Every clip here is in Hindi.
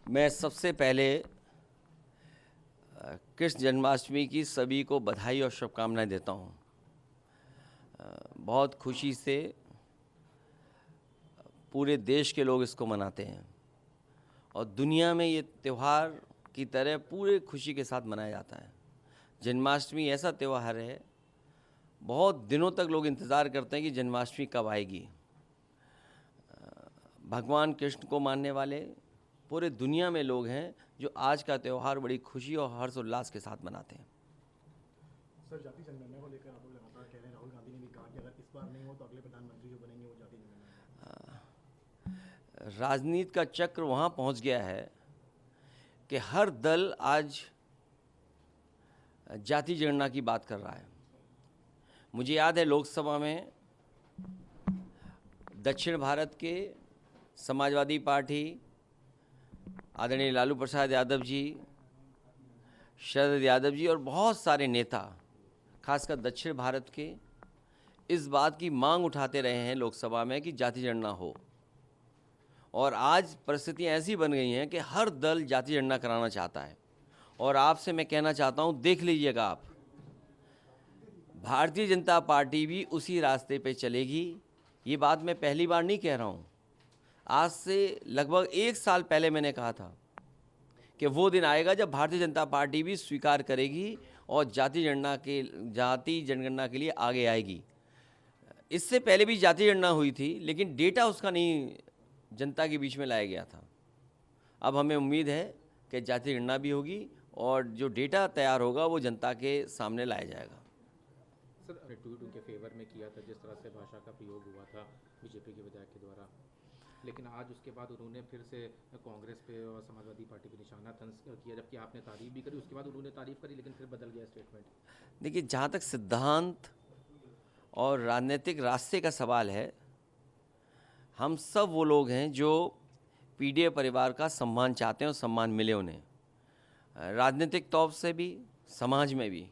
मैं सबसे पहले कृष्ण जन्माष्टमी की सभी को बधाई और शुभकामनाएं देता हूं। बहुत खुशी से पूरे देश के लोग इसको मनाते हैं और दुनिया में ये त्यौहार की तरह पूरे खुशी के साथ मनाया जाता है। जन्माष्टमी ऐसा त्यौहार है, बहुत दिनों तक लोग इंतज़ार करते हैं कि जन्माष्टमी कब आएगी। भगवान कृष्ण को मानने वाले पूरे दुनिया में लोग हैं जो आज का त्यौहार बड़ी खुशी और हर्षोल्लास के साथ मनाते हैं। सर, जाति जनगणना को लेकर आप लोग लगातार कह रहे हैं, राहुल गांधी ने भी कहा कि अगर इस बार नहीं हो तो अगले प्रधानमंत्री जो बनेंगे वो जाति जनगणना। राजनीति का चक्र वहाँ पहुँच गया है कि हर दल आज जाति जनगणना की बात कर रहा है। मुझे याद है लोकसभा में दक्षिण भारत के समाजवादी पार्टी, आदरणीय लालू प्रसाद यादव जी, शरद यादव जी और बहुत सारे नेता, खासकर दक्षिण भारत के, इस बात की मांग उठाते रहे हैं लोकसभा में कि जाति जनगणना हो। और आज परिस्थितियाँ ऐसी बन गई हैं कि हर दल जाति जनगणना कराना चाहता है। और आपसे मैं कहना चाहता हूँ, देख लीजिएगा आप, भारतीय जनता पार्टी भी उसी रास्ते पे चलेगी। ये बात मैं पहली बार नहीं कह रहा हूँ। आज से लगभग 1 साल पहले मैंने कहा था कि वो दिन आएगा जब भारतीय जनता पार्टी भी स्वीकार करेगी और जाति जनगणना के लिए आगे आएगी। इससे पहले भी जाति जनगणना हुई थी, लेकिन डेटा उसका नहीं जनता के बीच में लाया गया था। अब हमें उम्मीद है कि जाति जनगणना भी होगी और जो डेटा तैयार होगा वो जनता के सामने लाया जाएगा। सर, ट्वीट उनके फेवर में किया था, जिस तरह से भाषा का प्रयोग हुआ था बीजेपी के विधायक के द्वारा, लेकिन आज उसके बाद उन्होंने फिर से कांग्रेस पे और समाजवादी पार्टी पे निशाना तंज किया, जबकि आपने तारीफ भी करी, उसके बाद उन्होंने तारीफ करी लेकिन फिर बदल गया स्टेटमेंट। देखिए, जहाँ तक सिद्धांत और राजनीतिक रास्ते का सवाल है, हम सब वो लोग हैं जो पीडीए परिवार का सम्मान चाहते हैं और सम्मान मिले उन्हें, राजनीतिक तौर से भी, समाज में भी।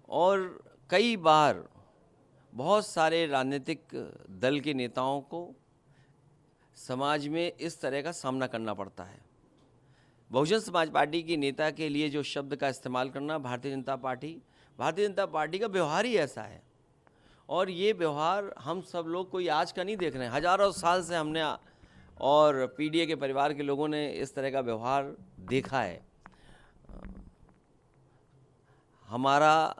और कई बार बहुत सारे राजनीतिक दल के नेताओं को समाज में इस तरह का सामना करना पड़ता है। बहुजन समाज पार्टी के नेता के लिए जो शब्द का इस्तेमाल करना, भारतीय जनता पार्टी का व्यवहार ही ऐसा है। और ये व्यवहार हम सब लोग कोई आज का नहीं देख रहे हैं, हजारों साल से हमने और पीडीए के परिवार के लोगों ने इस तरह का व्यवहार देखा है। हमारा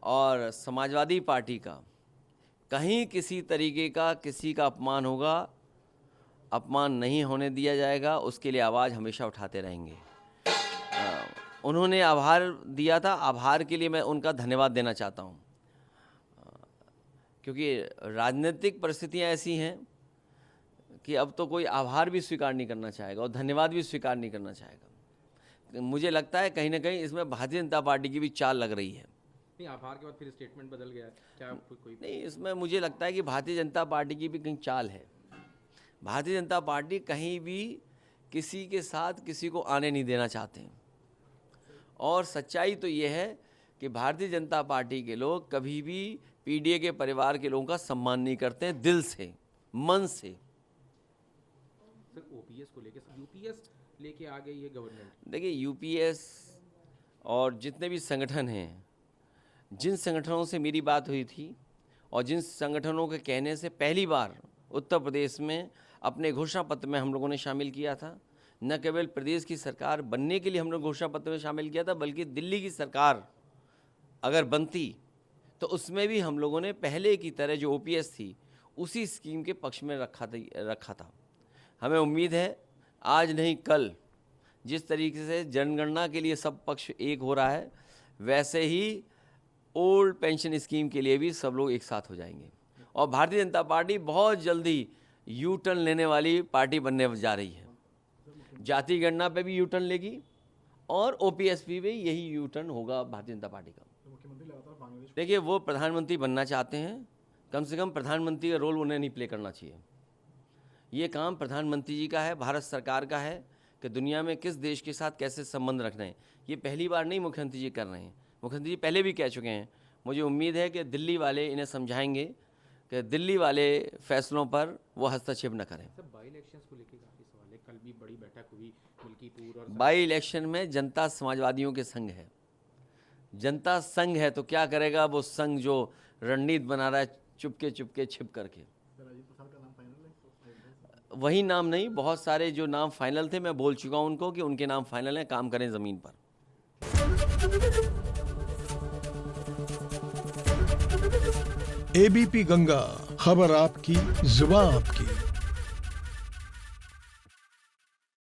और समाजवादी पार्टी का कहीं किसी तरीके का किसी का अपमान होगा, अपमान नहीं होने दिया जाएगा, उसके लिए आवाज़ हमेशा उठाते रहेंगे। उन्होंने आभार दिया था, आभार के लिए मैं उनका धन्यवाद देना चाहता हूँ, क्योंकि राजनीतिक परिस्थितियाँ ऐसी हैं कि अब तो कोई आभार भी स्वीकार नहीं करना चाहेगा और धन्यवाद भी स्वीकार नहीं करना चाहेगा। मुझे लगता है कहीं ना कहीं इसमें भारतीय जनता पार्टी की भी चाल लग रही है। नहीं, आभार के बाद फिर स्टेटमेंट बदल गया, क्या कोई नहीं, इसमें मुझे लगता है कि भारतीय जनता पार्टी की भी कहीं चाल है। भारतीय जनता पार्टी कहीं भी किसी के साथ किसी को आने नहीं देना चाहते हैं। और सच्चाई तो ये है कि भारतीय जनता पार्टी के लोग कभी भी पीडीए के परिवार के लोगों का सम्मान नहीं करते हैं, दिल से, मन से। सर, ओपीएस को लेके यूपीएस लेके आ गई है गवर्नमेंट। देखिए, यूपीएस और जितने भी संगठन हैं, जिन संगठनों से मेरी बात हुई थी और जिन संगठनों के कहने से पहली बार उत्तर प्रदेश में अपने घोषणा पत्र में हम लोगों ने शामिल किया था, न केवल प्रदेश की सरकार बनने के लिए हम लोग घोषणा पत्र में शामिल किया था, बल्कि दिल्ली की सरकार अगर बनती तो उसमें भी हम लोगों ने पहले की तरह जो ओपीएस थी उसी स्कीम के पक्ष में रखा था। हमें उम्मीद है आज नहीं कल, जिस तरीके से जनगणना के लिए सब पक्ष एक हो रहा है, वैसे ही ओल्ड पेंशन स्कीम के लिए भी सब लोग एक साथ हो जाएंगे। और भारतीय जनता पार्टी बहुत जल्दी यू टर्न लेने वाली पार्टी बनने जा रही है। जाति गणना पे भी यू टर्न लेगी और ओपीएस पे भी यही यू टर्न होगा भारतीय जनता पार्टी का। मुख्यमंत्री लगातार बांग्लादेश, देखिए, वो प्रधानमंत्री बनना चाहते हैं, कम से कम प्रधानमंत्री का रोल उन्हें नहीं प्ले करना चाहिए। ये काम प्रधानमंत्री जी का है, भारत सरकार का है कि दुनिया में किस देश के साथ कैसे संबंध रखना है। ये पहली बार नहीं मुख्यमंत्री जी कर रहे हैं, मुख्यमंत्री जी पहले भी कह चुके हैं। मुझे उम्मीद है कि दिल्ली वाले इन्हें समझाएंगे कि दिल्ली वाले फैसलों पर वो हस्तक्षेप न करें। सर, बाई इलेक्शंस को लेके काफ़ी सवाल है, कल भी बड़ी बैठक हुई मिल्कीपुर और बाई इलेक्शन में जनता समाजवादियों के संग है। जनता संग है तो क्या करेगा वो संग जो रणनीति बना रहा है चुपके चुपके छिप करके। सर अजीत प्रसाद का नाम फाइनल है? वही नाम नहीं, बहुत सारे जो नाम फाइनल थे मैं बोल चुका हूं उनको कि उनके नाम फाइनल हैं, काम करें ज़मीन पर। एबीपी गंगा, खबर आपकी, जुबान आपकी।